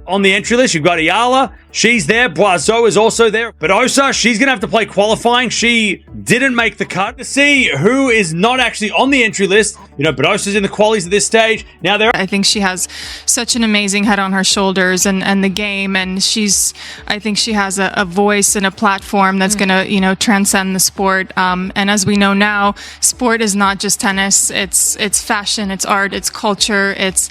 on the entry list. You've got Eala, she's there. Boiseau is also there. Badosa, she's going to have to play qualifying. She didn't make the cut. To see who is not actually on the entry list, Badosa's in the qualies at this stage. Now I think she has such an amazing head on her shoulders and the game, and I think she has a voice and a platform that's going to, transcend the sport. And as we know now, sport is not just tennis. It's fashion, it's art, it's culture, it's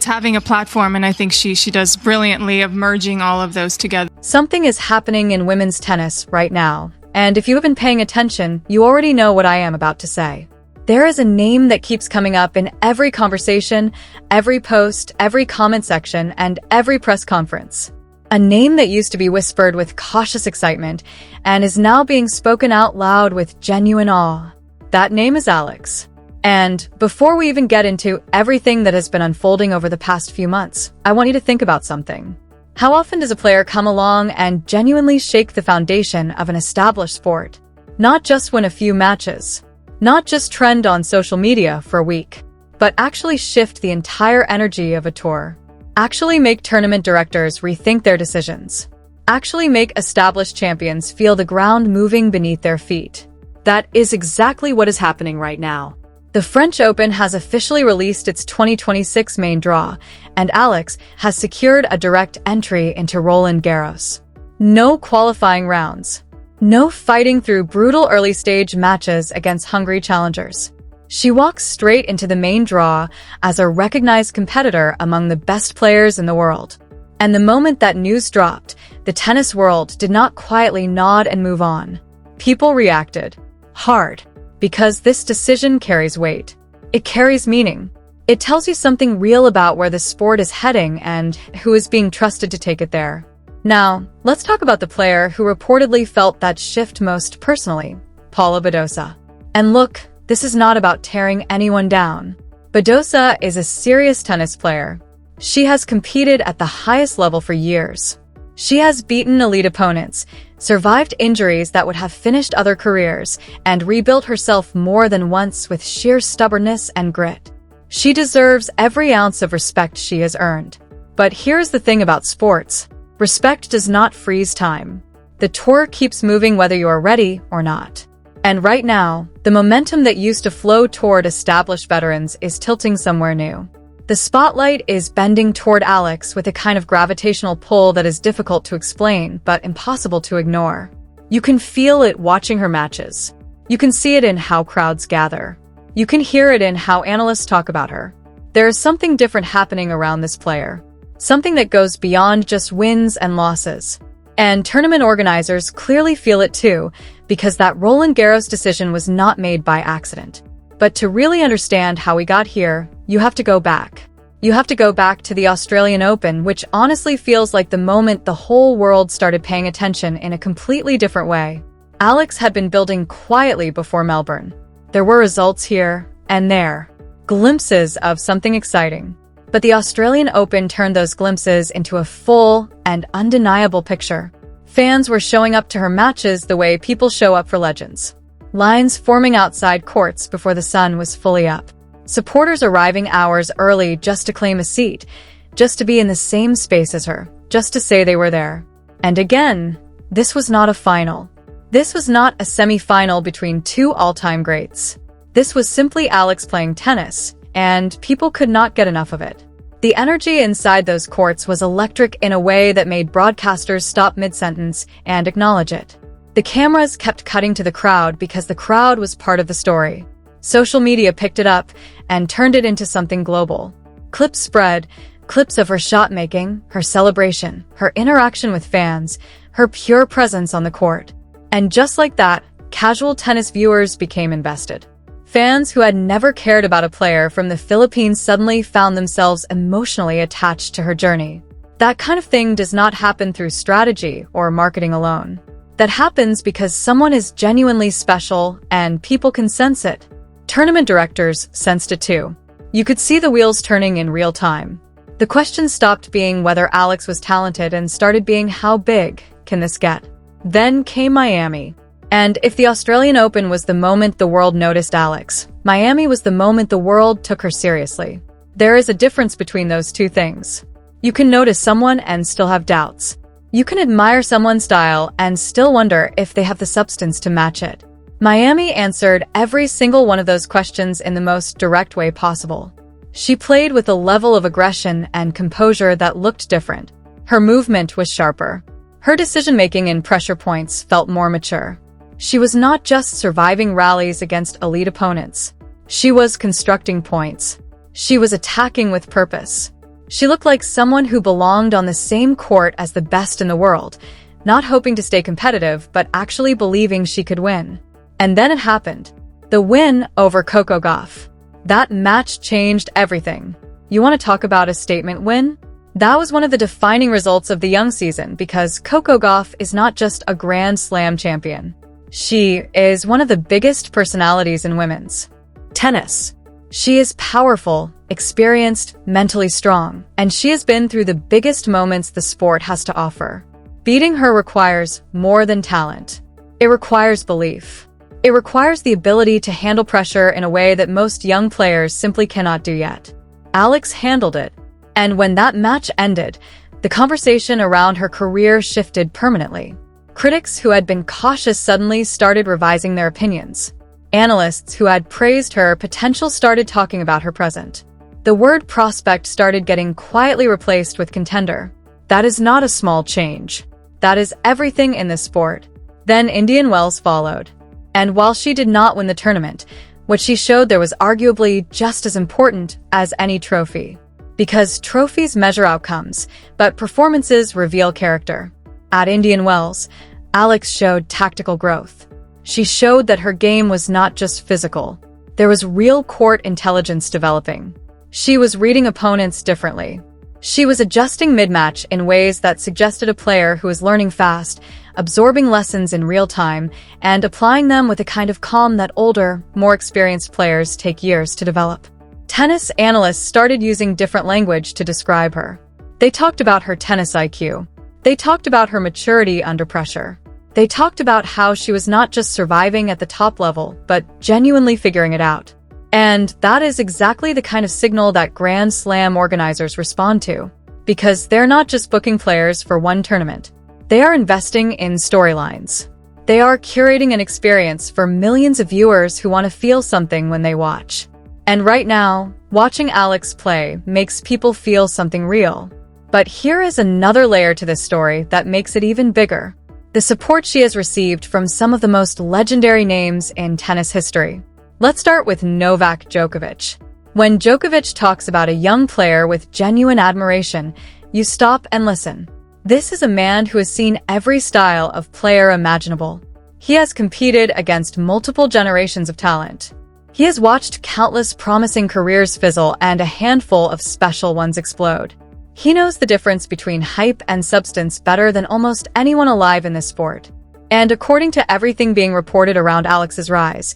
having a platform, and I think she does brilliantly of merging all of those together. Something is happening in women's tennis right now, and if you have been paying attention, you already know what I am about to say. There is a name that keeps coming up in every conversation, every post, every comment section, and every press conference. A name that used to be whispered with cautious excitement and is now being spoken out loud with genuine awe. That name is Alex. And before we even get into everything that has been unfolding over the past few months, I want you to think about something. How often does a player come along and genuinely shake the foundation of an established sport? Not just win a few matches, not just trend on social media for a week, but actually shift the entire energy of a tour. Actually make tournament directors rethink their decisions. Actually make established champions feel the ground moving beneath their feet. That is exactly what is happening right now. The French Open has officially released its 2026 main draw, and Alex has secured a direct entry into Roland Garros. No qualifying rounds. No fighting through brutal early-stage matches against hungry challengers. She walks straight into the main draw as a recognized competitor among the best players in the world. And the moment that news dropped, the tennis world did not quietly nod and move on. People reacted. Hard. Because this decision carries weight. It carries meaning. It tells you something real about where the sport is heading and who is being trusted to take it there. Now, let's talk about the player who reportedly felt that shift most personally, Paula Badosa. And look, this is not about tearing anyone down. Badosa is a serious tennis player. She has competed at the highest level for years. She has beaten elite opponents, survived injuries that would have finished other careers, and rebuilt herself more than once with sheer stubbornness and grit. She deserves every ounce of respect she has earned. But here's the thing about sports. Respect does not freeze time. The tour keeps moving whether you are ready or not. And right now, the momentum that used to flow toward established veterans is tilting somewhere new. The spotlight is bending toward Alex with a kind of gravitational pull that is difficult to explain, but impossible to ignore. You can feel it watching her matches. You can see it in how crowds gather. You can hear it in how analysts talk about her. There is something different happening around this player. Something that goes beyond just wins and losses. And tournament organizers clearly feel it too, because that Roland Garros decision was not made by accident. But to really understand how we got here, you have to go back. You have to go back to the Australian Open, which honestly feels like the moment the whole world started paying attention in a completely different way. Alex had been building quietly before Melbourne. There were results here and there, glimpses of something exciting. But the Australian Open turned those glimpses into a full and undeniable picture. Fans were showing up to her matches the way people show up for legends. Lines forming outside courts before the sun was fully up. Supporters arriving hours early just to claim a seat, just to be in the same space as her, just to say they were there. And again, this was not a final. This was not a semi-final between two all-time greats. This was simply Alex playing tennis, and people could not get enough of it. The energy inside those courts was electric in a way that made broadcasters stop mid-sentence and acknowledge it. The cameras kept cutting to the crowd because the crowd was part of the story. Social media picked it up and turned it into something global. Clips spread, clips of her shot-making, her celebration, her interaction with fans, her pure presence on the court. And just like that, casual tennis viewers became invested. Fans who had never cared about a player from the Philippines suddenly found themselves emotionally attached to her journey. That kind of thing does not happen through strategy or marketing alone. That happens because someone is genuinely special and people can sense it. Tournament directors sensed it too. You could see the wheels turning in real time. The question stopped being whether Alex was talented and started being how big can this get? Then came Miami. And if the Australian Open was the moment the world noticed Alex, Miami was the moment the world took her seriously. There is a difference between those two things. You can notice someone and still have doubts. You can admire someone's style and still wonder if they have the substance to match it. Miami answered every single one of those questions in the most direct way possible. She played with a level of aggression and composure that looked different. Her movement was sharper. Her decision-making in pressure points felt more mature. She was not just surviving rallies against elite opponents. She was constructing points. She was attacking with purpose. She looked like someone who belonged on the same court as the best in the world, not hoping to stay competitive, but actually believing she could win. And then it happened. The win over Coco Gauff. That match changed everything. You want to talk about a statement win? That was one of the defining results of the young season because Coco Gauff is not just a Grand Slam champion. She is one of the biggest personalities in women's tennis. She is powerful, experienced, mentally strong, and she has been through the biggest moments the sport has to offer. Beating her requires more than talent. It requires belief. It requires the ability to handle pressure in a way that most young players simply cannot do yet. Alex handled it, and when that match ended, the conversation around her career shifted permanently. Critics who had been cautious suddenly started revising their opinions. Analysts who had praised her potential started talking about her present. The word prospect started getting quietly replaced with contender. That is not a small change. That is everything in this sport. Then Indian Wells followed. And while she did not win the tournament, what she showed there was arguably just as important as any trophy. Because trophies measure outcomes, but performances reveal character. At Indian Wells, Alex showed tactical growth. She showed that her game was not just physical. There was real court intelligence developing. She was reading opponents differently. She was adjusting mid-match in ways that suggested a player who was learning fast, absorbing lessons in real time, and applying them with a kind of calm that older, more experienced players take years to develop. Tennis analysts started using different language to describe her. They talked about her tennis IQ. They talked about her maturity under pressure. They talked about how she was not just surviving at the top level, but genuinely figuring it out. And that is exactly the kind of signal that Grand Slam organizers respond to. Because they're not just booking players for one tournament. They are investing in storylines. They are curating an experience for millions of viewers who want to feel something when they watch. And right now, watching Alex play makes people feel something real. But here is another layer to this story that makes it even bigger. The support she has received from some of the most legendary names in tennis history. Let's start with Novak Djokovic. When Djokovic talks about a young player with genuine admiration, you stop and listen. This is a man who has seen every style of player imaginable. He has competed against multiple generations of talent. He has watched countless promising careers fizzle and a handful of special ones explode. He knows the difference between hype and substance better than almost anyone alive in this sport. And according to everything being reported around Alex's rise,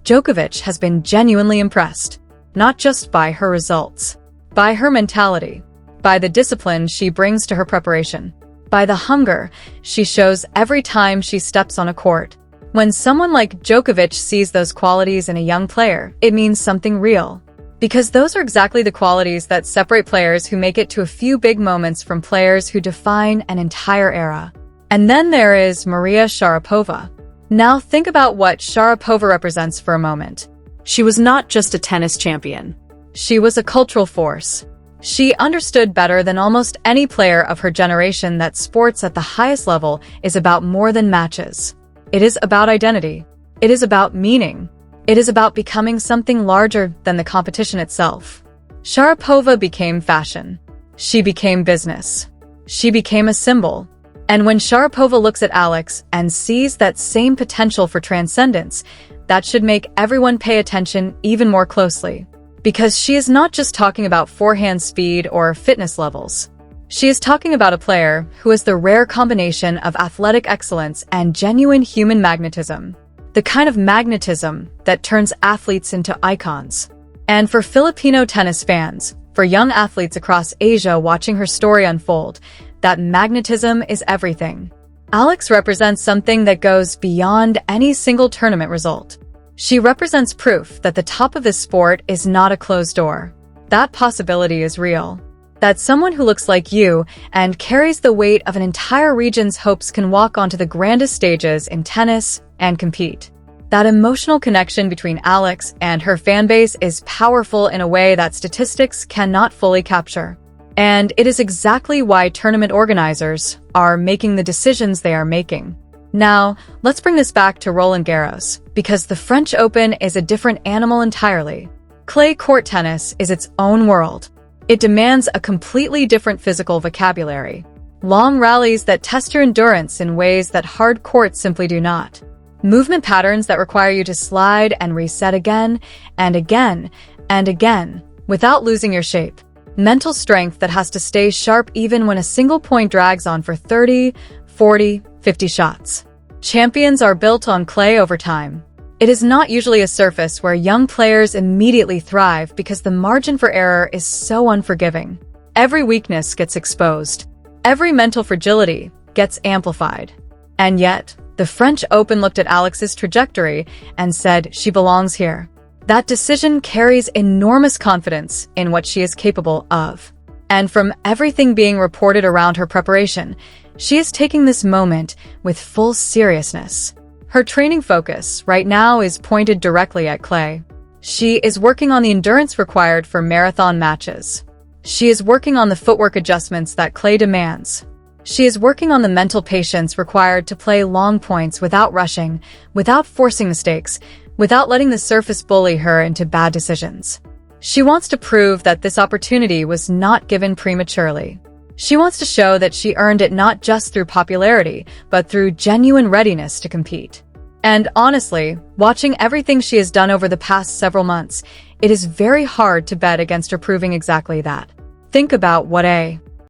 Djokovic has been genuinely impressed. Not just by her results, by her mentality, by the discipline she brings to her preparation, by the hunger she shows every time she steps on a court. When someone like Djokovic sees those qualities in a young player, it means something real. Because those are exactly the qualities that separate players who make it to a few big moments from players who define an entire era. And then there is Maria Sharapova. Now think about what Sharapova represents for a moment. She was not just a tennis champion. She was a cultural force. She understood better than almost any player of her generation that sports at the highest level is about more than matches. It is about identity. It is about meaning. It is about becoming something larger than the competition itself. Sharapova became fashion. She became business. She became a symbol. And when Sharapova looks at Alex and sees that same potential for transcendence, that should make everyone pay attention even more closely. Because she is not just talking about forehand speed or fitness levels. She is talking about a player who is the rare combination of athletic excellence and genuine human magnetism. The kind of magnetism that turns athletes into icons. And for Filipino tennis fans, for young athletes across Asia watching her story unfold, that magnetism is everything. Alex represents something that goes beyond any single tournament result. She represents proof that the top of this sport is not a closed door. That possibility is real. That someone who looks like you and carries the weight of an entire region's hopes can walk onto the grandest stages in tennis and compete. That emotional connection between Alex and her fanbase is powerful in a way that statistics cannot fully capture. And it is exactly why tournament organizers are making the decisions they are making. Now, let's bring this back to Roland Garros, because the French Open is a different animal entirely. Clay court tennis is its own world. It demands a completely different physical vocabulary. Long rallies that test your endurance in ways that hard courts simply do not. Movement patterns that require you to slide and reset again and again and again without losing your shape. Mental strength that has to stay sharp even when a single point drags on for 30, 40, 50 shots. Champions are built on clay over time. It is not usually a surface where young players immediately thrive because the margin for error is so unforgiving. Every weakness gets exposed. Every mental fragility gets amplified. And yet, the French Open looked at Alex's trajectory and said she belongs here. That decision carries enormous confidence in what she is capable of. And from everything being reported around her preparation, she is taking this moment with full seriousness. Her training focus right now is pointed directly at clay. She is working on the endurance required for marathon matches. She is working on the footwork adjustments that clay demands. She is working on the mental patience required to play long points without rushing, without forcing mistakes, without letting the surface bully her into bad decisions. She wants to prove that this opportunity was not given prematurely. She wants to show that she earned it not just through popularity, but through genuine readiness to compete. And honestly, watching everything she has done over the past several months, it is very hard to bet against her proving exactly that. Think about what a